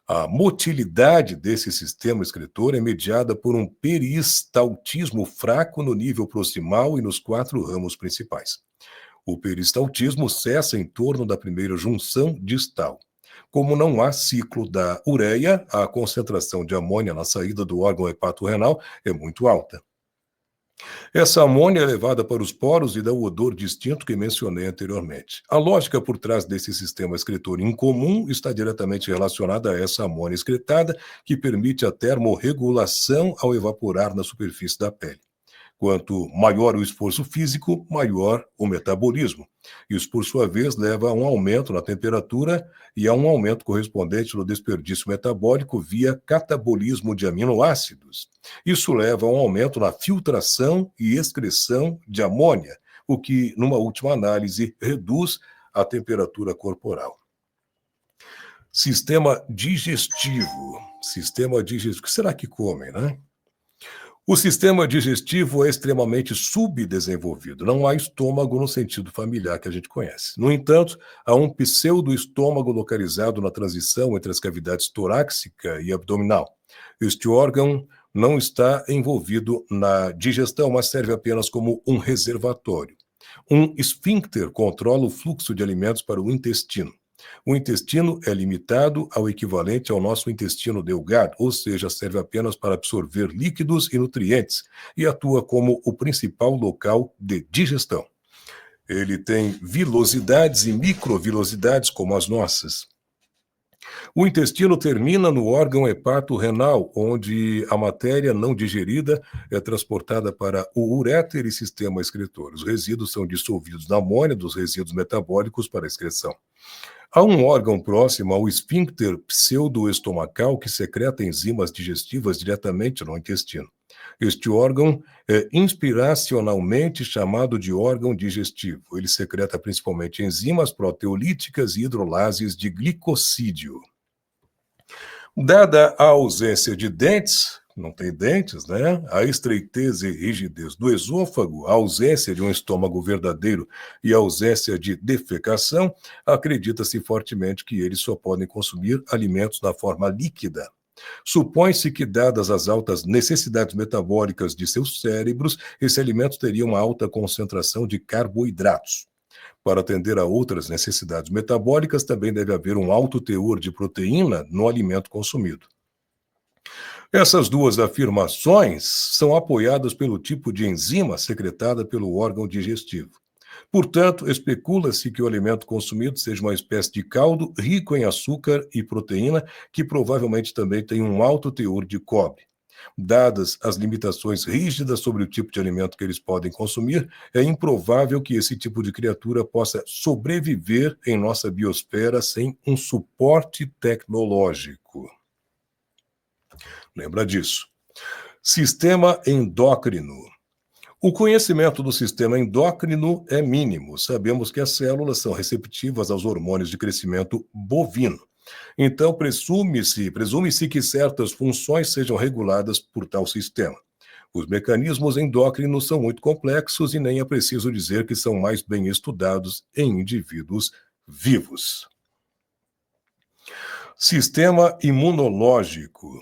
A motilidade desse sistema excretor é mediada por um peristaltismo fraco no nível proximal e nos 4 ramos principais. O peristaltismo cessa em torno da primeira junção distal. Como não há ciclo da ureia, a concentração de amônia na saída do órgão hepatorrenal é muito alta. Essa amônia é levada para os poros e dá o odor distinto que mencionei anteriormente. A lógica por trás desse sistema excretor incomum está diretamente relacionada a essa amônia excretada, que permite a termorregulação ao evaporar na superfície da pele. Quanto maior o esforço físico, maior o metabolismo. Isso, por sua vez, leva a um aumento na temperatura e a um aumento correspondente no desperdício metabólico via catabolismo de aminoácidos. Isso leva a um aumento na filtração e excreção de amônia, o que, numa última análise, reduz a temperatura corporal. Sistema digestivo. Sistema digestivo. O que será que comem, né? O sistema digestivo é extremamente subdesenvolvido. Não há estômago no sentido familiar que a gente conhece. No entanto, há um pseudo-estômago localizado na transição entre as cavidades torácica e abdominal. Este órgão não está envolvido na digestão, mas serve apenas como um reservatório. Um esfíncter controla o fluxo de alimentos para o intestino. O intestino é limitado ao equivalente ao nosso intestino delgado, ou seja, serve apenas para absorver líquidos e nutrientes e atua como o principal local de digestão. Ele tem vilosidades e microvilosidades como as nossas. O intestino termina no órgão hepatorrenal, onde a matéria não digerida é transportada para o uréter e sistema excretor. Os resíduos são dissolvidos na amônia dos resíduos metabólicos para excreção. Há um órgão próximo ao esfíncter pseudoestomacal que secreta enzimas digestivas diretamente no intestino. Este órgão é inspiracionalmente chamado de órgão digestivo. Ele secreta principalmente enzimas proteolíticas e hidrolases de glicosídeo. Dada a ausência de dentes, não tem dentes, né? A estreitez e rigidez do esôfago, a ausência de um estômago verdadeiro e a ausência de defecação, acredita-se fortemente que eles só podem consumir alimentos na forma líquida. Supõe-se que, dadas as altas necessidades metabólicas de seus cérebros, esse alimento teria uma alta concentração de carboidratos. Para atender a outras necessidades metabólicas, também deve haver um alto teor de proteína no alimento consumido. Essas duas afirmações são apoiadas pelo tipo de enzima secretada pelo órgão digestivo. Portanto, especula-se que o alimento consumido seja uma espécie de caldo rico em açúcar e proteína, que provavelmente também tem um alto teor de cobre. Dadas as limitações rígidas sobre o tipo de alimento que eles podem consumir, é improvável que esse tipo de criatura possa sobreviver em nossa biosfera sem um suporte tecnológico. Lembra disso. Sistema endócrino. O conhecimento do sistema endócrino é mínimo. Sabemos que as células são receptivas aos hormônios de crescimento bovino. Então, presume-se que certas funções sejam reguladas por tal sistema. Os mecanismos endócrinos são muito complexos e nem é preciso dizer que são mais bem estudados em indivíduos vivos. Sistema imunológico.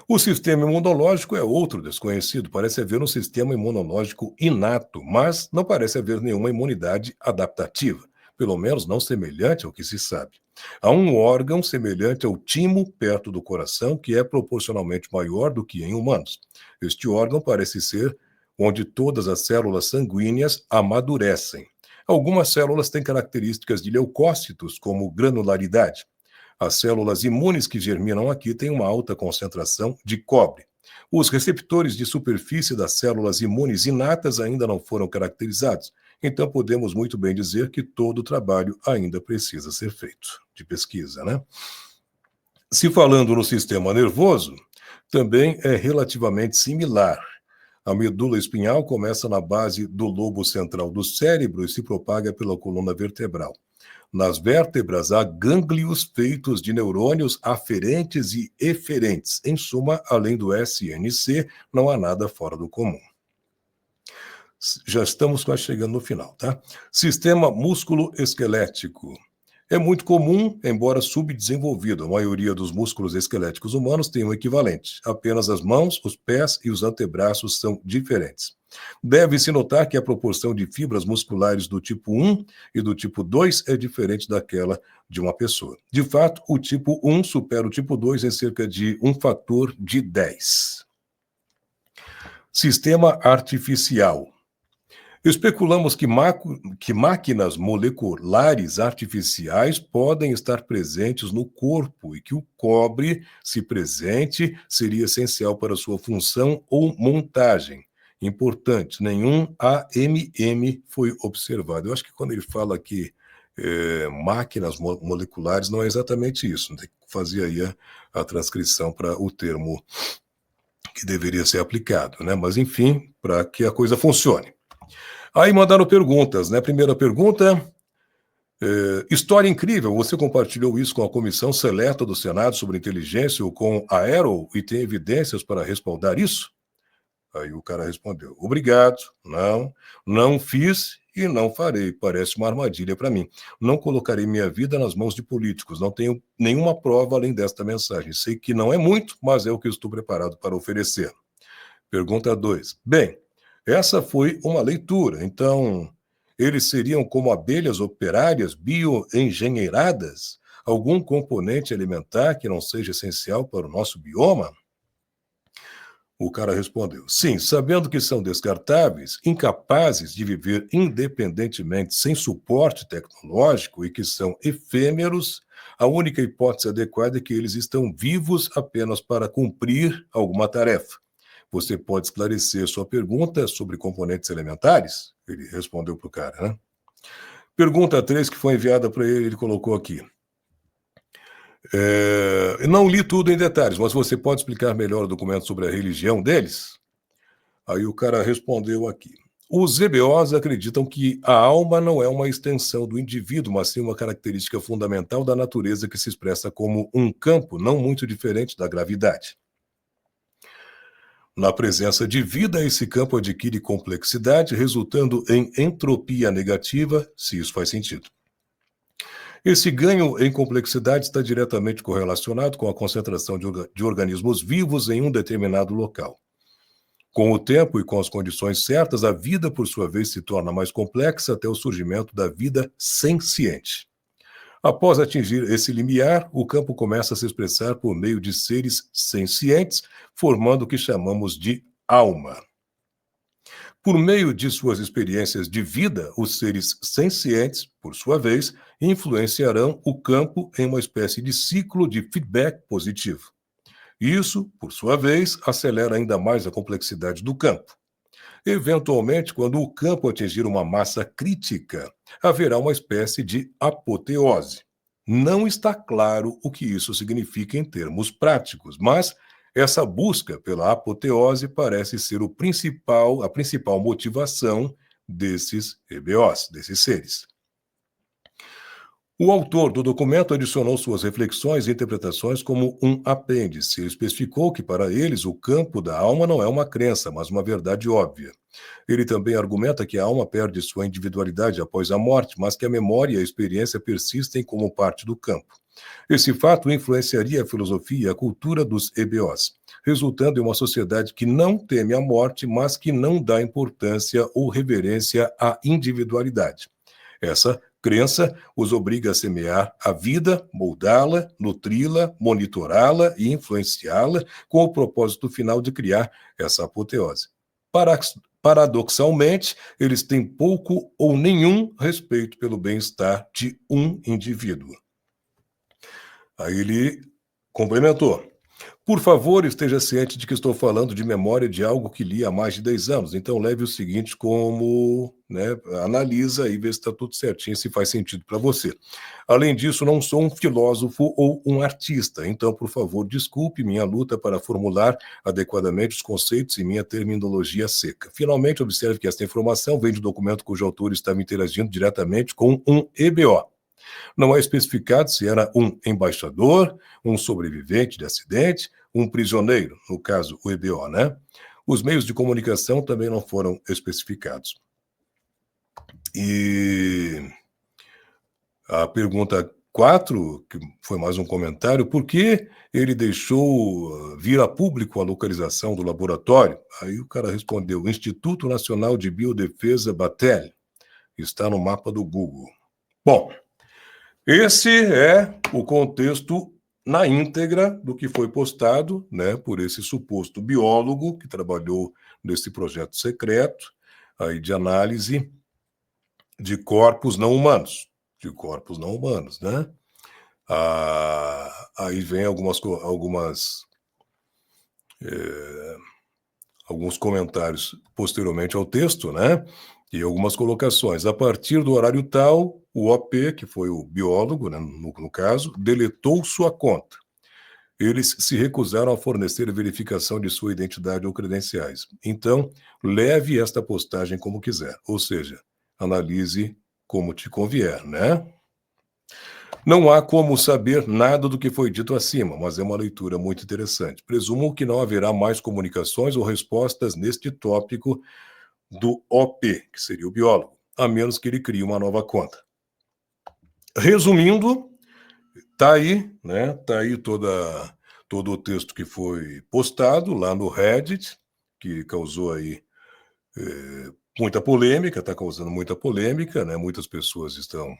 O sistema imunológico é outro desconhecido. Parece haver um sistema imunológico inato, mas não parece haver nenhuma imunidade adaptativa, pelo menos não semelhante ao que se sabe. Há um órgão semelhante ao timo perto do coração, que é proporcionalmente maior do que em humanos. Este órgão parece ser onde todas as células sanguíneas amadurecem. Algumas células têm características de leucócitos, como granularidade. As células imunes que germinam aqui têm uma alta concentração de cobre. Os receptores de superfície das células imunes inatas ainda não foram caracterizados, então podemos muito bem dizer que todo o trabalho ainda precisa ser feito, de pesquisa, né? Se falando no sistema nervoso, também é relativamente similar. A medula espinhal começa na base do lobo central do cérebro e se propaga pela coluna vertebral. Nas vértebras, há gânglios feitos de neurônios aferentes e eferentes. Em suma, além do SNC, não há nada fora do comum. Já estamos quase chegando no final, tá? Sistema músculo-esquelético. É muito comum, embora subdesenvolvido. A maioria dos músculos esqueléticos humanos tem um equivalente. Apenas as mãos, os pés e os antebraços são diferentes. Deve-se notar que a proporção de fibras musculares do tipo 1 e do tipo 2 é diferente daquela de uma pessoa. De fato, o tipo 1 supera o tipo 2 em cerca de um fator de 10. Sistema artificial. Especulamos que máquinas moleculares artificiais podem estar presentes no corpo e que o cobre, se presente, seria essencial para sua função ou montagem. Importante, nenhum AMM foi observado. Eu acho que quando ele fala aqui máquinas moleculares, não é exatamente isso. Tem que fazer aí a transcrição para o termo que deveria ser aplicado, né? Mas, enfim, para que a coisa funcione. Aí mandaram perguntas, né? Primeira pergunta, história incrível, você compartilhou isso com a Comissão Seleta do Senado sobre Inteligência ou com a Aero e tem evidências para respaldar isso? Aí o cara respondeu, obrigado, não fiz e não farei, parece uma armadilha para mim. Não colocarei minha vida nas mãos de políticos, não tenho nenhuma prova além desta mensagem. Sei que não é muito, mas é o que estou preparado para oferecer. Pergunta 2. Bem, essa foi uma leitura, então eles seriam como abelhas operárias bioengenheiradas? Algum componente alimentar que não seja essencial para o nosso bioma? O cara respondeu, sim, sabendo que são descartáveis, incapazes de viver independentemente sem suporte tecnológico e que são efêmeros, a única hipótese adequada é que eles estão vivos apenas para cumprir alguma tarefa. Você pode esclarecer sua pergunta sobre componentes elementares? Ele respondeu para o cara, né? Pergunta 3 que foi enviada para ele colocou aqui. Não li tudo em detalhes, mas você pode explicar melhor o documento sobre a religião deles? Aí o cara respondeu aqui. Os EBOs acreditam que a alma não é uma extensão do indivíduo, mas sim uma característica fundamental da natureza que se expressa como um campo não muito diferente da gravidade. Na presença de vida, esse campo adquire complexidade, resultando em entropia negativa, se isso faz sentido. Esse ganho em complexidade está diretamente correlacionado com a concentração de organismos vivos em um determinado local. Com o tempo e com as condições certas, a vida, por sua vez, se torna mais complexa até o surgimento da vida senciente. Após atingir esse limiar, o campo começa a se expressar por meio de seres sencientes, formando o que chamamos de alma. Por meio de suas experiências de vida, os seres sencientes, por sua vez, influenciarão o campo em uma espécie de ciclo de feedback positivo. Isso, por sua vez, acelera ainda mais a complexidade do campo. Eventualmente, quando o campo atingir uma massa crítica, haverá uma espécie de apoteose. Não está claro o que isso significa em termos práticos, mas essa busca pela apoteose parece ser a principal motivação desses EBOs, desses seres. O autor do documento adicionou suas reflexões e interpretações como um apêndice. Ele especificou que, para eles, o campo da alma não é uma crença, mas uma verdade óbvia. Ele também argumenta que a alma perde sua individualidade após a morte, mas que a memória e a experiência persistem como parte do campo. Esse fato influenciaria a filosofia e a cultura dos EBOs, resultando em uma sociedade que não teme a morte, mas que não dá importância ou reverência à individualidade. Essa crença os obriga a semear a vida, moldá-la, nutri-la, monitorá-la e influenciá-la com o propósito final de criar essa apoteose. Paradoxalmente, eles têm pouco ou nenhum respeito pelo bem-estar de um indivíduo. Aí ele complementou. Por favor, esteja ciente de que estou falando de memória de algo que li há mais de 10 anos. Então, leve o seguinte como, analisa e vê se está tudo certinho, se faz sentido para você. Além disso, não sou um filósofo ou um artista. Então, por favor, desculpe minha luta para formular adequadamente os conceitos e minha terminologia seca. Finalmente, observe que esta informação vem de um documento cujo autor estava interagindo diretamente com um EBO. Não é especificado se era um embaixador, um sobrevivente de acidente, um prisioneiro, no caso, o EBO, né? Os meios de comunicação também não foram especificados. E a pergunta 4, que foi mais um comentário, por que ele deixou vir a público a localização do laboratório? Aí o cara respondeu, Instituto Nacional de Biodefesa Batel, está no mapa do Google. Bom, esse é o contexto na íntegra do que foi postado, por esse suposto biólogo que trabalhou nesse projeto secreto aí de análise de corpos não humanos, né? Aí vem alguns comentários posteriormente ao texto, né? E algumas colocações. A partir do horário tal, o OP, que foi o biólogo, né, no caso, deletou sua conta. Eles se recusaram a fornecer verificação de sua identidade ou credenciais. Então, leve esta postagem como quiser, ou seja, analise como te convier, né? Não há como saber nada do que foi dito acima, mas é uma leitura muito interessante. Presumo que não haverá mais comunicações ou respostas neste tópico do OP, que seria o biólogo, a menos que ele crie uma nova conta. Resumindo, tá aí, né? Tá aí todo o texto que foi postado lá no Reddit, que causou aí muita polêmica, está causando muita polêmica, né? Muitas pessoas estão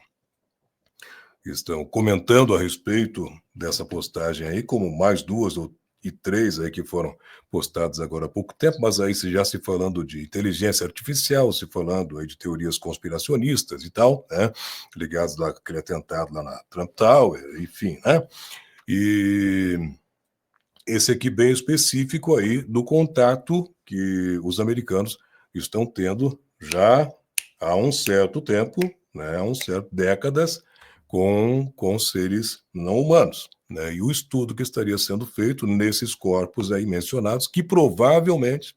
comentando a respeito dessa postagem aí, como mais 2 e 3 aí que foram postados agora há pouco tempo, mas aí já se falando de inteligência artificial, se falando aí de teorias conspiracionistas e tal, né, ligados lá àquele atentado lá na Trump Tower, enfim, né, e esse aqui bem específico aí do contato que os americanos estão tendo já há um certo tempo, né, há décadas, com seres não humanos, né? E o estudo que estaria sendo feito nesses corpos aí mencionados, que provavelmente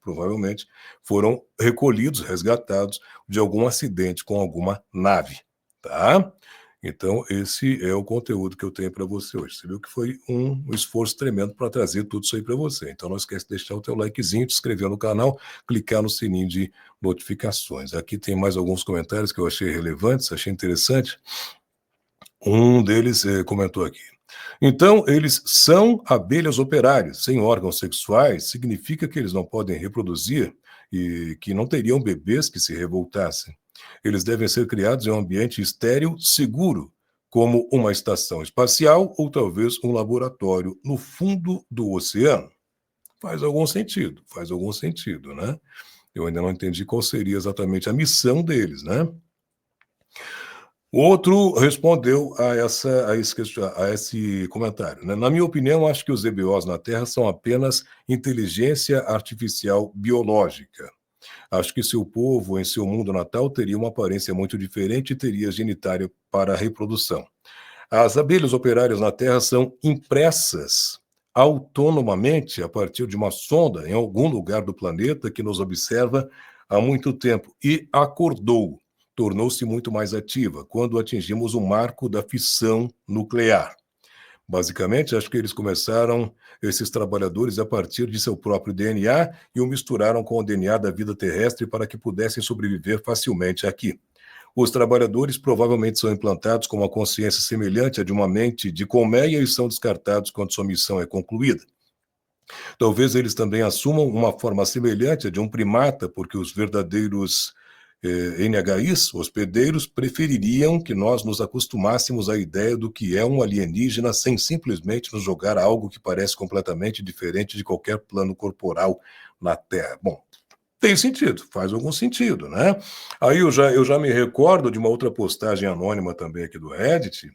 foram recolhidos, resgatados de algum acidente com alguma nave, tá? Então, esse é o conteúdo que eu tenho para você hoje. Você viu que foi um esforço tremendo para trazer tudo isso aí para você. Então, não esquece de deixar o teu likezinho, te inscrever no canal, clicar no sininho de notificações. Aqui tem mais alguns comentários que eu achei relevantes, achei interessante. Um deles comentou aqui. Então, eles são abelhas operárias, sem órgãos sexuais, significa que eles não podem reproduzir e que não teriam bebês que se revoltassem. Eles devem ser criados em um ambiente estéril, seguro, como uma estação espacial ou talvez um laboratório no fundo do oceano. Faz algum sentido, né? Eu ainda não entendi qual seria exatamente a missão deles, né? O outro respondeu a esse comentário, né? Na minha opinião, acho que os EBOs na Terra são apenas inteligência artificial biológica. Acho que seu povo, em seu mundo natal, teria uma aparência muito diferente e teria genitália para a reprodução. As abelhas operárias na Terra são impressas autonomamente a partir de uma sonda em algum lugar do planeta que nos observa há muito tempo e acordou. tornou-se muito mais ativa quando atingimos o marco da fissão nuclear. Basicamente, acho que eles começaram, esses trabalhadores, a partir de seu próprio DNA e o misturaram com o DNA da vida terrestre para que pudessem sobreviver facilmente aqui. Os trabalhadores provavelmente são implantados com uma consciência semelhante à de uma mente de colmeia e são descartados quando sua missão é concluída. Talvez eles também assumam uma forma semelhante à de um primata, porque os verdadeiros NHIs, hospedeiros, prefeririam que nós nos acostumássemos à ideia do que é um alienígena sem simplesmente nos jogar algo que parece completamente diferente de qualquer plano corporal na Terra. Bom, tem sentido, faz algum sentido, né? Aí eu já me recordo de uma outra postagem anônima também aqui do Reddit,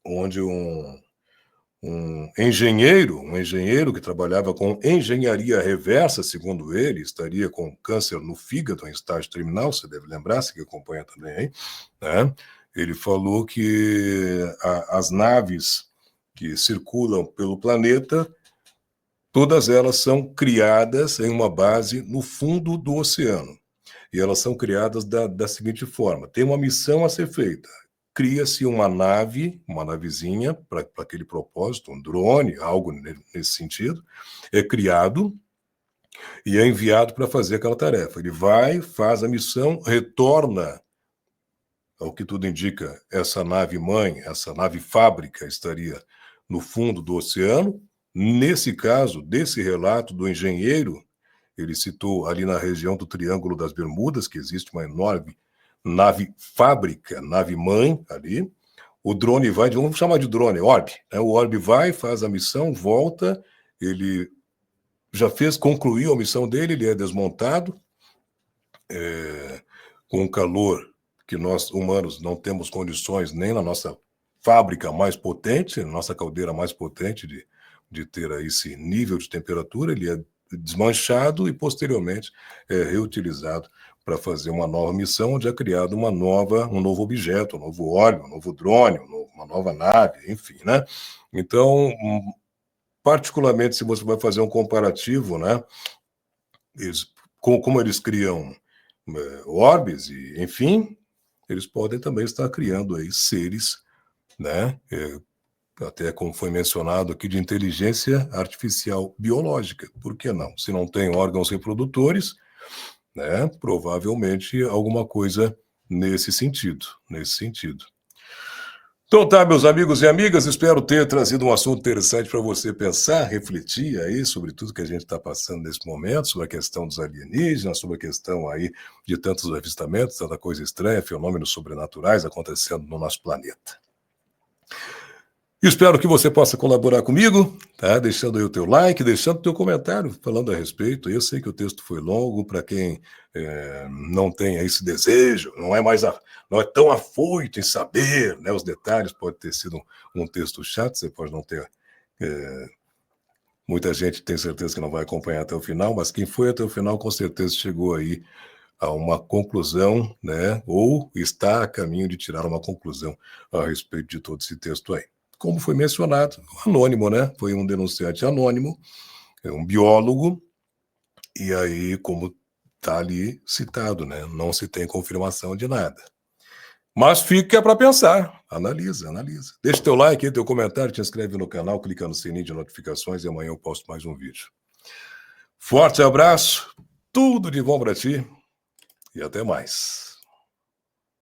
onde um engenheiro que trabalhava com engenharia reversa, segundo ele, estaria com câncer no fígado em estágio terminal, você deve lembrar, você que acompanha também aí, né? Ele falou que as naves que circulam pelo planeta, todas elas são criadas em uma base no fundo do oceano. E elas são criadas da seguinte forma: tem uma missão a ser feita. Cria-se uma navezinha para aquele propósito, um drone, algo nesse sentido, é criado e é enviado para fazer aquela tarefa. Ele vai, faz a missão, retorna, ao que tudo indica, essa nave-mãe, essa nave-fábrica estaria no fundo do oceano. Nesse caso, desse relato do engenheiro, ele citou ali na região do Triângulo das Bermudas, que existe uma enorme nave-fábrica, nave-mãe ali. O drone vai, vamos chamar de drone, Orb. Né? O Orb vai, faz a missão, volta, ele já concluiu a missão dele, ele é desmontado, com o calor que nós humanos não temos condições nem na nossa fábrica mais potente, na nossa caldeira mais potente de ter aí esse nível de temperatura, ele é desmanchado e posteriormente é reutilizado para fazer uma nova missão, onde é criado um novo objeto, um novo óleo, um novo drone, uma nova nave, enfim, né? Então, particularmente se você vai fazer um comparativo, né? Como eles criam orbes, e, enfim, eles podem também estar criando aí seres, né? Até como foi mencionado aqui, de inteligência artificial biológica. Por que não? Se não tem órgãos reprodutores, né, provavelmente alguma coisa nesse sentido. Então tá, meus amigos e amigas, espero ter trazido um assunto interessante para você pensar, refletir aí sobre tudo que a gente está passando nesse momento, sobre a questão dos alienígenas, sobre a questão aí de tantos avistamentos, tanta coisa estranha, fenômenos sobrenaturais acontecendo no nosso planeta. Espero que você possa colaborar comigo, tá? Deixando aí o teu like, deixando o teu comentário falando a respeito. Eu sei que o texto foi longo, para quem não tem esse desejo, não é tão afoito em saber, né, os detalhes, pode ter sido um texto chato, você pode não ter... muita gente tem certeza que não vai acompanhar até o final, mas quem foi até o final com certeza chegou aí a uma conclusão, né, ou está a caminho de tirar uma conclusão a respeito de todo esse texto aí. Como foi mencionado, anônimo, né? Foi um denunciante anônimo, um biólogo, e aí, como está ali citado, né? Não se tem confirmação de nada. Mas fica para pensar, analisa. Deixa teu like aí, teu comentário, te inscreve no canal, clica no sininho de notificações e amanhã eu posto mais um vídeo. Forte abraço, tudo de bom para ti e até mais.